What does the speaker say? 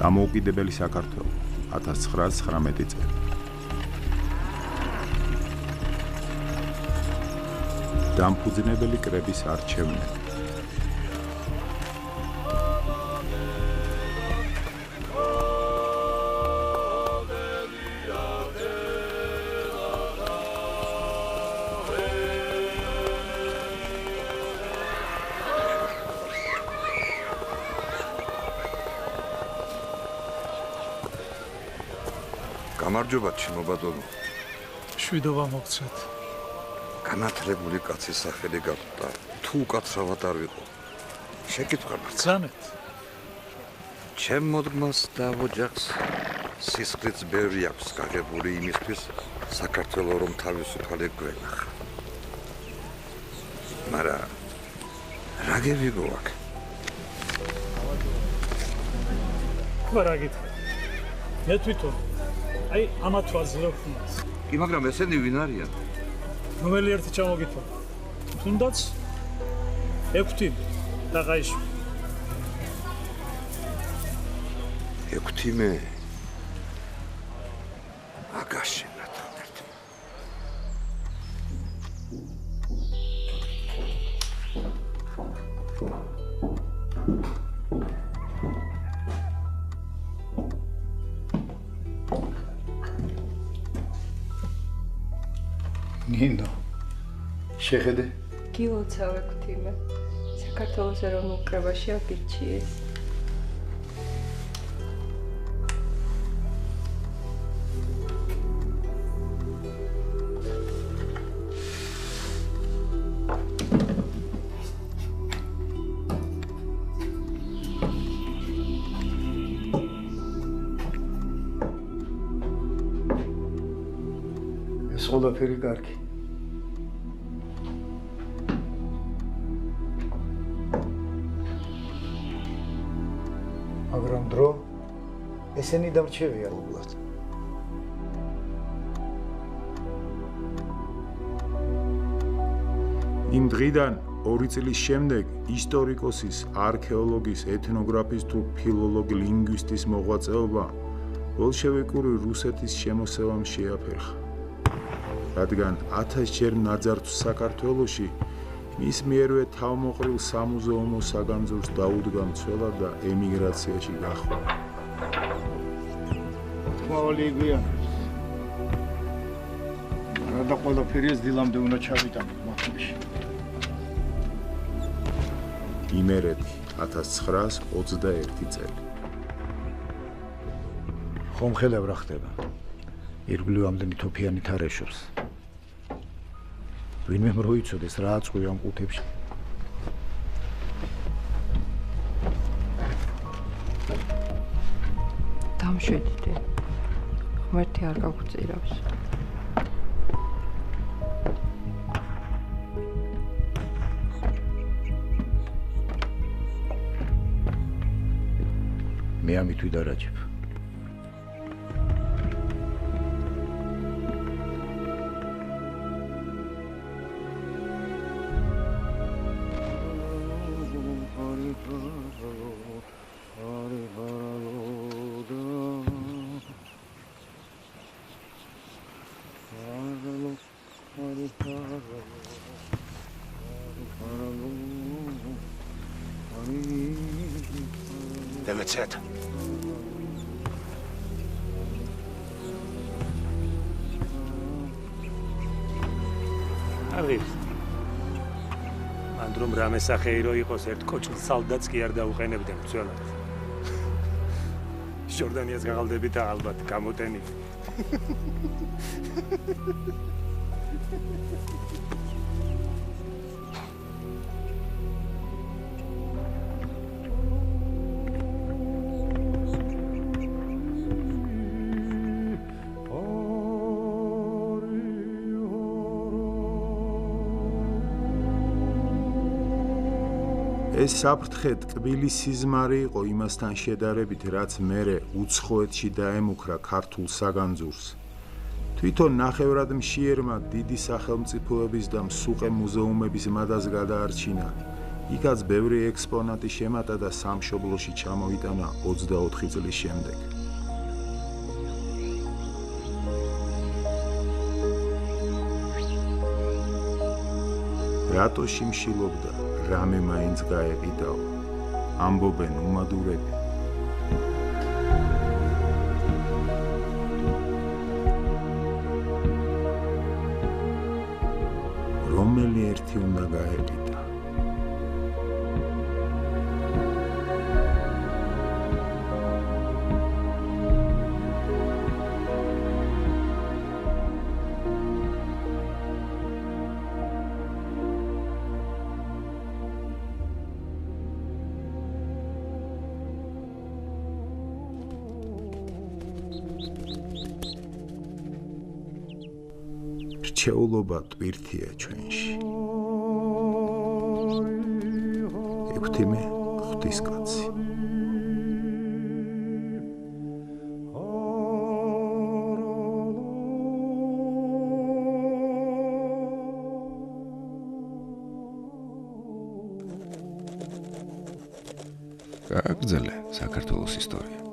დამოუკიდებელი საქართველო 1919 წელი. დამფუძნებელი კრების არჩევნები. გამარჯობა ჩინობადონო. შვიდობა მოგცეთ. განათლებული კაცის სახელი გაგვდა. თუ უკაცრავად არ ვიყო. შეკითხვა მაქვს. ზანეთ. ჩემ მოდგმას და ოჯახს სისხლიც ბევრი აქვს გაგებული იმისთვის საქართველო რომ თავისუფალი გვენახა. მაგრამ რა გევიგო აქ? რა გითხრა? მე თვითონ აი ამათ ვაძლევს. კი, მაგრამ ესენი ვინ არიან? რომელი ერთი ჩამოგითხრა? თუნდაც 6 და გაიშვი. 6 აგაშენა თქო. ნინო, შეხედე? გილოცავ ექვთიმე. საქართველოს ეროვნულ კრებაში აგირჩიეს. ეს ყველაფერი კარგი. მაგრამ დრო ესენი დამრჩევია უბრალოდ. იმ დღიდან 2 წლის შემდეგ ისტორიკოსის, არქეოლოგის, ეთნოგრაფის თუ ფილოლოგ ლინგვისტის მოღვაწეობა ბოლშევიკური რუსეთის შემოსევამ შეაფერხა. რადგან 1000 ჯერ ნაძარცვ საქართველოში მის მიერვე თავმოყრილ სამუზეუმო საგანძურს დაუდგა მცველად და ემიგრაციაში გაჰყვა. თვალიგია. რა და ყველაფერი ეს დილამდე უნდა ჩავიტანო მათში. იმერეთი 1921 წელი. ხომ ხედავ რა ხდება. ირგვლივ ამდენი თოფიანი თარეშობს. ვინმე მოიცოდეს რა აწყვი ამ ყუთებში. დამშვიდდი. ღმერთი არ გაგვწირავს. მე ამით ვიდარაჯებ. დემეცეთ. არის. მან რომ რამე სახეირო იყოს ერთ კოჭილ სალდაც კი არ დაუყენებდნენ მცველად. ჟორდანიას გაღალდებით და ალბათ გამოტენილი. ეს საფრთხე ტკბილი სიზმარი იყო იმასთან შედარებით, რაც მერე უცხოეთში დაემუქრა ქართულ საგანძურს. თვითონ ნახევრად მშიერმა დიდი სახელმწიფოების და მსუყე მუზეუმების მადას გადაარჩინა იქაც ბევრი ექსპონატი შემატა და სამშობლოში ჩამოიტანა 24 წლის შემდეგ. რატო შიმშილობდა, რამე მაინც გაეყიდაო, ამბობენ უმადურები. რომელი ერთი უნდა გაეყიდა? რჩეულობა ტვირთია ჩვენში. ექვთიმე ღვთისკაცი. გააგრძელე საქართველოს ისტორია.